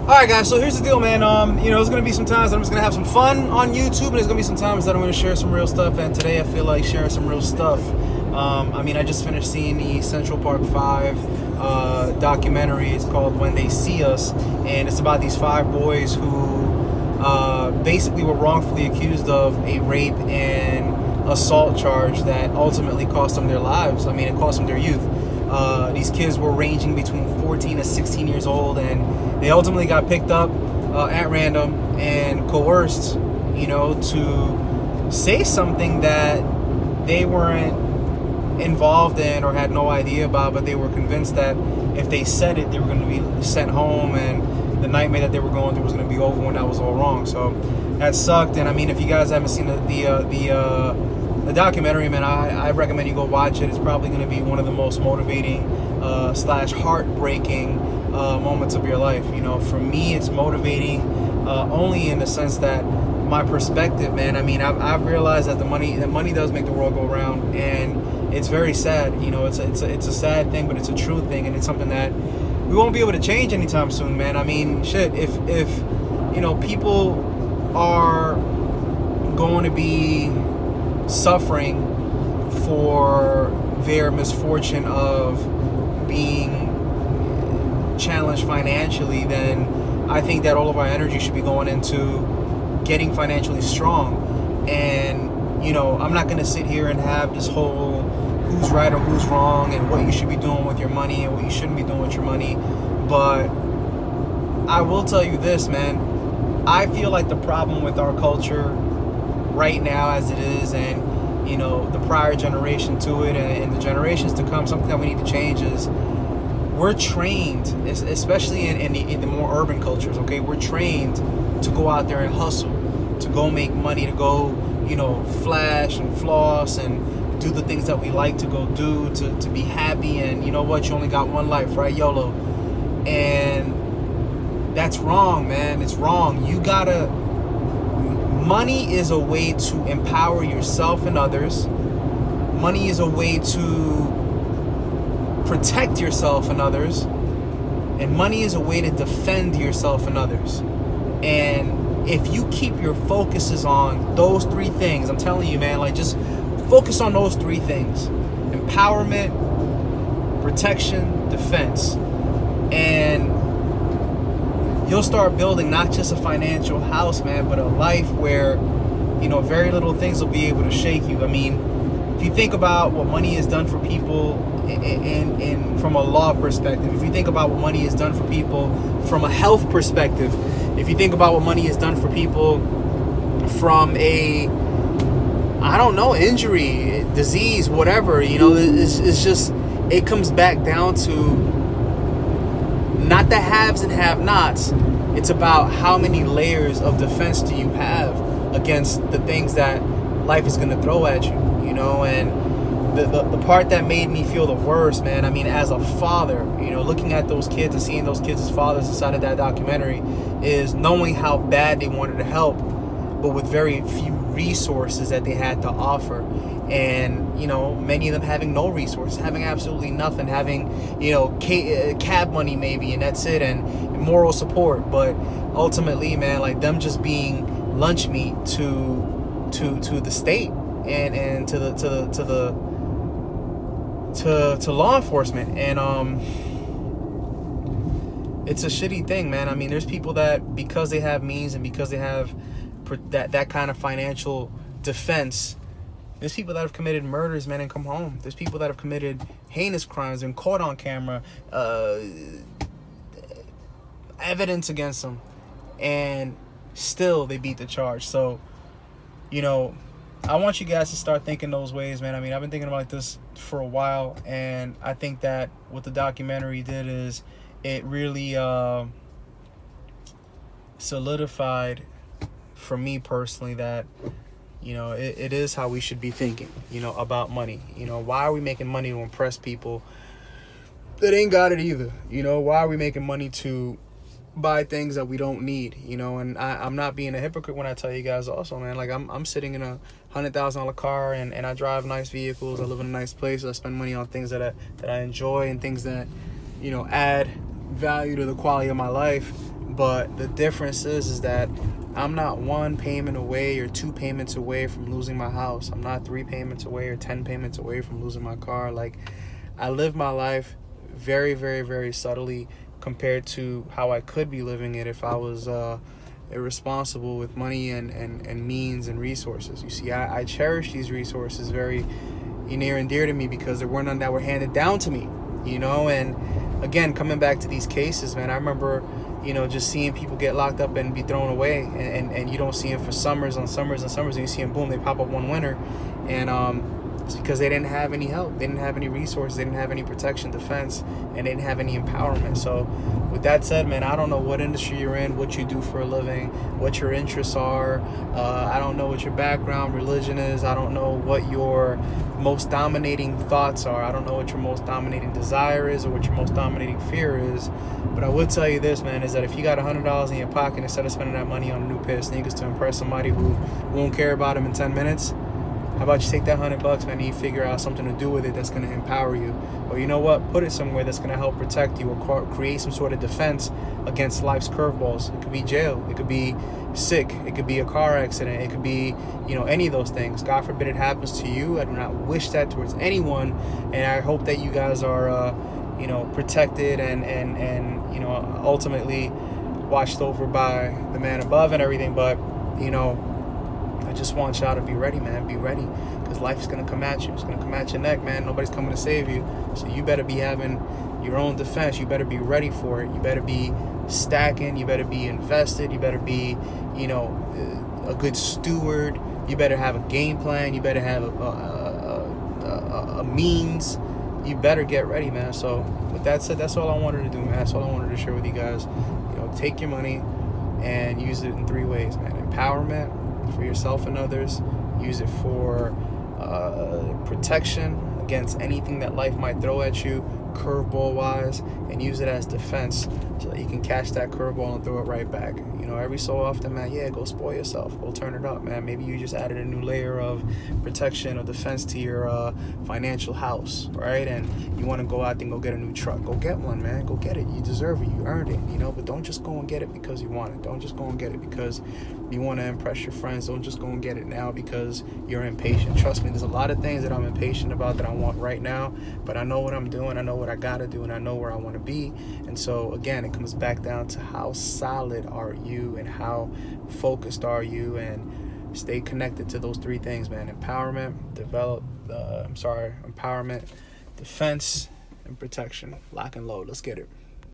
Alright guys, so here's the deal, man. There's gonna be some times that I'm just gonna have some fun on YouTube, and there's gonna be some times that I'm gonna share some real stuff, and today I feel like sharing some real stuff. I just finished seeing the Central Park 5 documentary. It's called When They See Us, and it's about these 5 boys who basically were wrongfully accused of a rape and assault charge that ultimately cost them their lives. It cost them their youth. These kids were ranging between 14 and 16 years old, and they ultimately got picked up at random and coerced, to say something that they weren't involved in or had no idea about, but they were convinced that if they said it, they were going to be sent home, and the nightmare that they were going through was going to be over when that was all wrong. So that sucked. And if you guys haven't seen the documentary, man, I recommend you go watch it. It's probably going to be one of the most motivating / heartbreaking moments of your life. For me, it's motivating only in the sense that my perspective, man. I've realized that money does make the world go round, and it's very sad. It's a sad thing, but it's a true thing, and it's something that we won't be able to change anytime soon, man. If people are going to be suffering for their misfortune of being challenged financially, then I think that all of our energy should be going into getting financially strong. And I'm not going to sit here and have this whole who's right or who's wrong and what you should be doing with your money and what you shouldn't be doing with your money, but I will tell you this, man. I feel like the problem with our culture right now as it is, and the prior generation to it, and the generations to come, something that we need to change is we're trained, especially in the more urban cultures, okay, we're trained to go out there and hustle, to go make money, to go flash and floss and do the things that we like to go do, to be happy. And you know what, you only got one life, right? YOLO. And that's wrong, man. It's wrong. Money is a way to empower yourself and others. Money is a way to protect yourself and others. And money is a way to defend yourself and others. And if you keep your focuses on those 3 things, I'm telling you, man, just focus on those 3 things: empowerment, protection, defense. And you'll start building not just a financial house, man, but a life where, very little things will be able to shake you. If you think about what money has done for people in from a law perspective, if you think about what money has done for people from a health perspective, if you think about what money has done for people from a, injury, disease, whatever, it's just, it comes back down to not the haves and have-nots. It's about how many layers of defense do you have against the things that life is going to throw at you, And the part that made me feel the worst, man, as a father, looking at those kids and seeing those kids as fathers inside of that documentary, is knowing how bad they wanted to help, but with very few resources that they had to offer. And many of them having no resources, having absolutely nothing, having cab money maybe, and that's it, and moral support. But ultimately, man, them just being lunch meat to the state and to law enforcement. And it's a shitty thing, man. There's people that, because they have means and because they have that kind of financial defense, there's people that have committed murders, man, and come home. There's people that have committed heinous crimes and caught on camera, evidence against them, and still they beat the charge. So, I want you guys to start thinking those ways, man. I've been thinking about this for a while, and I think that what the documentary did is it really solidified for me personally that it is how we should be thinking, about money. Why are we making money to impress people that ain't got it either? Why are we making money to buy things that we don't need? And I'm not being a hypocrite when I tell you guys also, man, I'm sitting in a $100,000 car, and I drive nice vehicles. I live in a nice place. I spend money on things that I enjoy and things that, add value to the quality of my life. But the difference is that I'm not 1 payment away or 2 payments away from losing my house. I'm not 3 payments away or 10 payments away from losing my car. Like, I live my life very, very, very subtly compared to how I could be living it if I was irresponsible with money and means and resources. You see, I cherish these resources very near and dear to me because there were none that were handed down to me, and again, coming back to these cases, man, I remember just seeing people get locked up and be thrown away, and you don't see them for summers on summers and summers, and you see them, boom, they pop up one winter, and it's because they didn't have any help, they didn't have any resources, they didn't have any protection, defense, and they didn't have any empowerment. So with that said, man, I don't know what industry you're in, what you do for a living, what your interests are. I don't know what your background, religion is. I don't know what your most dominating thoughts are. I don't know what your most dominating desire is or what your most dominating fear is. But I would tell you this, man, is that if you got $100 in your pocket, instead of spending that money on a new pair of sneakers to impress somebody who won't care about them in 10 minutes, how about you take that $100, man, and you figure out something to do with it that's going to empower you? Or you know what? Put it somewhere that's going to help protect you or create some sort of defense against life's curveballs. It could be jail. It could be sick. It could be a car accident. It could be, any of those things. God forbid it happens to you. I do not wish that towards anyone. And I hope that you guys are, protected and ultimately watched over by the man above and everything. But, I just want y'all to be ready, man. Be ready, because life is going to come at you. It's going to come at your neck, man. Nobody's coming to save you. So you better be having your own defense. You better be ready for it. You better be stacking. You better be invested. You better be, a good steward. You better have a game plan. You better have a means. You better get ready, man. So with that said, that's all I wanted to do, man. That's all I wanted to share with you guys. Take your money and use it in 3 ways, man. Empowerment for yourself and others. Use it for protection against anything that life might throw at you, curveball wise, and use it as defense so that you can catch that curveball and throw it right back. Every so often, man, go spoil yourself, go turn it up, man. Maybe you just added a new layer of protection or defense to your financial house, right? And you want to go out and go get a new truck. Go get one, man. Go get it. You deserve it. You earned it, but don't just go and get it because you want it. Don't just go and get it because you want to impress your friends. Don't just go and get it now because you're impatient. Trust me, there's a lot of things that I'm impatient about that I want right now, but I know what I'm doing. I know what I got to do, and I know where I want to be. And so, again, it comes back down to how solid are you and how focused are you, and stay connected to those 3 things, man. Empowerment, empowerment, defense, and protection. Lock and load. Let's get it.